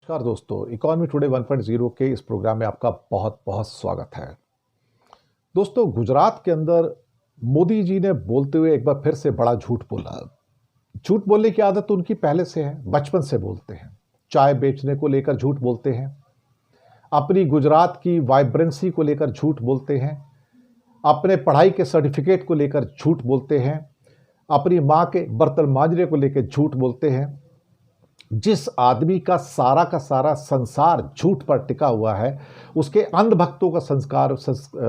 नमस्कार दोस्तों, economy today 1.0 के इस प्रोग्राम में आपका बहुत बहुत स्वागत है। दोस्तों, गुजरात के अंदर मोदी जी ने बोलते हुए एक बार फिर से बड़ा झूठ बोला। झूठ बोलने की आदत तो उनकी पहले से है, बचपन से बोलते हैं। चाय बेचने को लेकर झूठ बोलते हैं, अपनी गुजरात की वाइब्रेंसी को लेकर झूठ बोलते हैं, अपने पढ़ाई के सर्टिफिकेट को लेकर झूठ बोलते हैं, अपनी माँ के बर्तन मांजने को लेकर झूठ बोलते हैं। जिस आदमी का सारा संसार झूठ पर टिका हुआ है, उसके अंधभक्तों का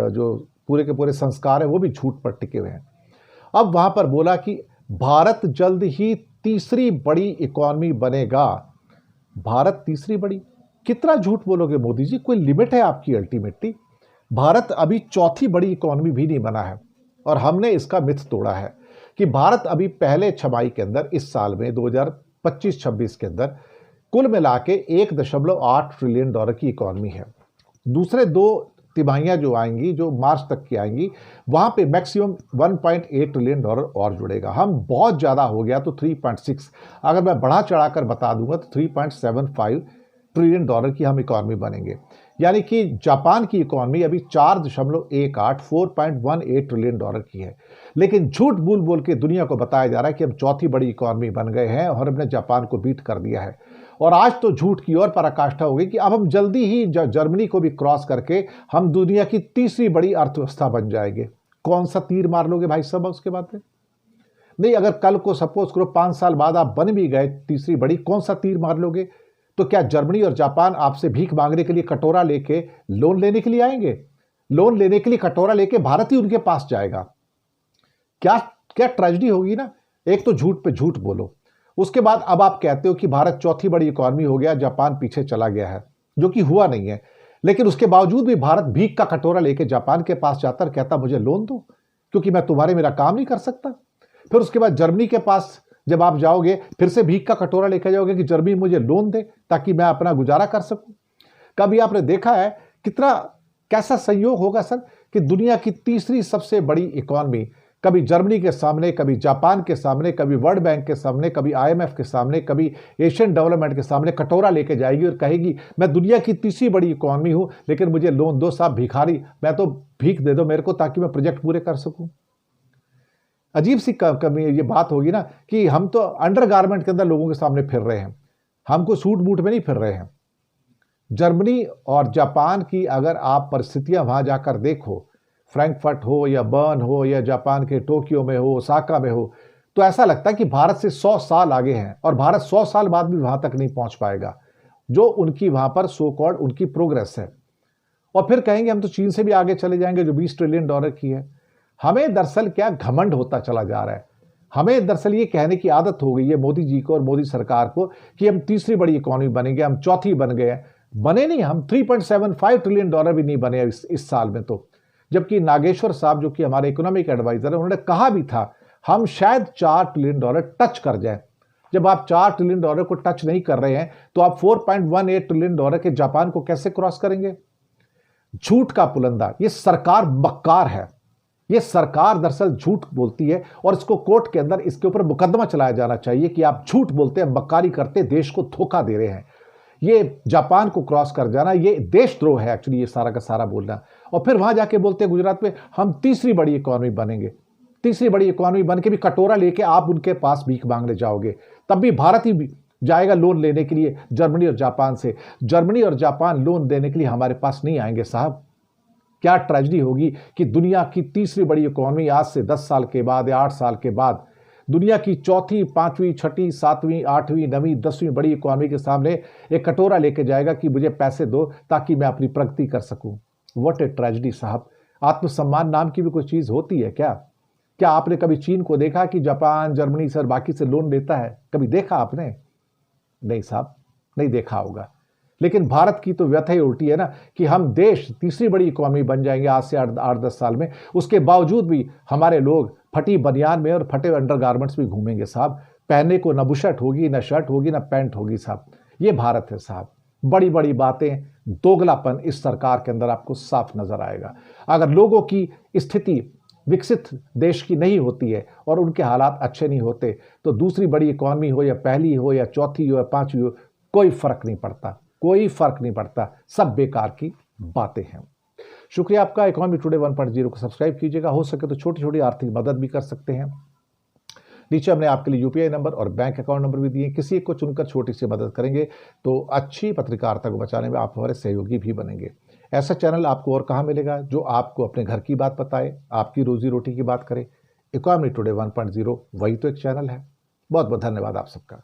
जो पूरे के पूरे संस्कार है वो भी झूठ पर टिके हुए हैं। अब वहां पर बोला कि भारत जल्द ही तीसरी बड़ी इकॉनमी बनेगा। भारत तीसरी बड़ी, कितना झूठ बोलोगे मोदी जी? कोई लिमिट है आपकी? अल्टीमेटली भारत अभी चौथी बड़ी इकॉनमी भी नहीं बना है और हमने इसका मिथ तोड़ा है कि भारत अभी पहले छमाही के अंदर इस साल में 2025-26 के अंदर कुल मिला के 1.8 ट्रिलियन डॉलर की इकॉनमी है। दूसरे दो तिमाहियां जो आएंगी, जो मार्च तक की आएंगी, वहां पे मैक्सिमम 1.8 ट्रिलियन डॉलर और जुड़ेगा। हम बहुत ज़्यादा हो गया तो 3.6, अगर मैं बढ़ा चढ़ाकर बता दूंगा तो 3.75 ट्रिलियन डॉलर की हम इकॉनमी बनेंगे। यानी कि जापान की इकॉनमी अभी 4.18 ट्रिलियन डॉलर की है। लेकिन झूठ बोल बोल के दुनिया को बताया जा रहा है कि हम चौथी बड़ी इकॉनमी बन गए हैं और हमने जापान को बीट कर दिया है। और आज तो झूठ की ओर पराकाष्ठा हो गई कि अब हम जल्दी ही जर्मनी को भी क्रॉस करके हम दुनिया की तीसरी बड़ी अर्थव्यवस्था बन जाएंगे। कौन सा तीर मार लोगे भाई साहब उसके बाद में? नहीं, अगर कल को सपोज करो 5 साल बाद आप बन भी गए तीसरी बड़ी, कौन सा तीर मार लोगे? तो क्या जर्मनी और जापान आपसे भीख मांगने के लिए कटोरा लेके लोन लेने के लिए आएंगे? लोन लेने के लिए कटोरा लेके भारत ही उनके पास जाएगा। क्या क्या ट्रेजेडी होगी ना। एक तो झूठ पे झूठ बोलो, उसके बाद अब आप कहते हो कि भारत चौथी बड़ी इकॉनमी हो गया, जापान पीछे चला गया है, जो कि हुआ नहीं है। लेकिन उसके बावजूद भी भारत भीख का कटोरा लेके जापान के पास जाता और कहता मुझे लोन दो, क्योंकि मैं तुम्हारे मेरा काम नहीं कर सकता। फिर उसके बाद जर्मनी के पास जब आप जाओगे, फिर से भीख का कटोरा लेकर जाओगे कि जर्मनी मुझे लोन दे ताकि मैं अपना गुजारा कर सकूं। कभी आपने देखा है कैसा संयोग होगा सर कि दुनिया की तीसरी सबसे बड़ी इकॉनमी कभी जर्मनी के सामने, कभी जापान के सामने, कभी वर्ल्ड बैंक के सामने, कभी IMF के सामने, कभी एशियन डेवलपमेंट के सामने कटोरा लेके जाएगी और कहेगी मैं दुनिया की तीसरी बड़ी इकॉनमी हूं, लेकिन मुझे लोन दो साहब भिखारी, मैं तो भीख दे दो मेरे को ताकि मैं प्रोजेक्ट पूरे कर सकूं। अजीब सी कमी ये बात होगी ना कि हम तो अंडरगारमेंट के अंदर लोगों के सामने फिर रहे हैं, हमको सूट बूट में नहीं फिर रहे हैं। जर्मनी और जापान की अगर आप परिस्थितियां वहां जाकर देखो, फ्रैंकफर्ट हो या बर्न हो या जापान के टोक्यो में हो, ओसाका में हो, तो ऐसा लगता है कि भारत से 100 साल आगे हैं और भारत 100 साल बाद भी वहां तक नहीं पहुंच पाएगा जो उनकी वहां पर सो कॉल्ड उनकी प्रोग्रेस है। और फिर कहेंगे हम तो चीन से भी आगे चले जाएंगे जो 20 ट्रिलियन डॉलर की है। हमें दरअसल क्या घमंड होता चला जा रहा है। हमें दरअसल ये कहने की आदत हो गई है मोदी जी को और मोदी सरकार को कि हम तीसरी बड़ी इकॉनमी बनेंगे, हम चौथी बन गए हैं। बने नहीं, हम 3.75 ट्रिलियन डॉलर भी नहीं बने इस साल में तो। जबकि नागेश्वर साहब जो कि हमारे इकोनॉमिक एडवाइजर है, उन्होंने कहा भी था हम शायद 4 ट्रिलियन डॉलर टच कर जाए। जब आप 4 ट्रिलियन डॉलर को टच नहीं कर रहे हैं तो आप 4.18 ट्रिलियन डॉलर के जापान को कैसे क्रॉस करेंगे? झूठ का पुलंदा। ये सरकार बक्कार है। ये सरकार दरअसल झूठ बोलती है और इसको कोर्ट के अंदर इसके ऊपर मुकदमा चलाया जाना चाहिए कि आप झूठ बोलते हैं, बक्कारी करते, देश को धोखा दे रहे हैं। ये जापान को क्रॉस कर जाना ये देशद्रोह है एक्चुअली, ये सारा का सारा बोलना। और फिर वहां जाके बोलते हैं गुजरात में हम तीसरी बड़ी इकॉनमी बनेंगे। तीसरी बड़ी इकॉनमी बन के भी कटोरा लेके आप उनके पास भीख मांगने जाओगे, तब भी भारत ही जाएगा लोन लेने के लिए जर्मनी और जापान से। जर्मनी और जापान लोन देने के लिए हमारे पास नहीं आएंगे साहब। क्या ट्रेजेडी होगी कि दुनिया की तीसरी बड़ी इकॉनमी आज से 10 साल के बाद या 8 साल के बाद दुनिया की चौथी, पांचवी, छठी, सातवीं, आठवीं, नवीं, 10वीं बड़ी इकॉनमी के सामने एक कटोरा लेके जाएगा कि मुझे पैसे दो ताकि मैं अपनी प्रगति कर सकूं। व्हाट ए ट्रेजेडी साहब। आत्मसम्मान नाम की भी कोई चीज होती है क्या? क्या आपने कभी चीन को देखा कि जापान, जर्मनी से बाकी से लोन लेता है? कभी देखा आपने? नहीं साहब, नहीं देखा होगा। लेकिन भारत की तो व्यथा ही उल्टी है ना कि हम देश तीसरी बड़ी इकॉनमी बन जाएंगे आज से 8-10 साल में। उसके बावजूद भी हमारे लोग फटी बनियान में और फटे अंडरगारमेंट्स में घूमेंगे साहब। पहनने को न बुशर्ट होगी, न शर्ट होगी, न पैंट होगी साहब। ये भारत है साहब। बड़ी बड़ी बातें, दोगलापन इस सरकार के अंदर आपको साफ नजर आएगा। अगर लोगों की स्थिति विकसित देश की नहीं होती है और उनके हालात अच्छे नहीं होते तो दूसरी बड़ी इकॉनमी हो या पहली हो या चौथी हो या पांचवी हो, कोई फर्क नहीं पड़ता। कोई फर्क नहीं पड़ता, सब बेकार की बातें हैं। शुक्रिया आपका। इकोनॉमी टुडे 1.0 को सब्सक्राइब कीजिएगा, हो सके तो छोटी छोटी आर्थिक मदद भी कर सकते हैं। नीचे हमने आपके लिए यूपीआई नंबर और बैंक अकाउंट नंबर भी दिए, किसी एक को चुनकर छोटी सी मदद करेंगे तो अच्छी पत्रकारिता को बचाने में आप हमारे सहयोगी भी बनेंगे। ऐसा चैनल आपको और कहाँ मिलेगा जो आपको अपने घर की बात बताए, आपकी रोजी रोटी की बात करे। इकोनॉमी टुडे 1.0 वही तो एक चैनल है। बहुत बहुत धन्यवाद आप सबका।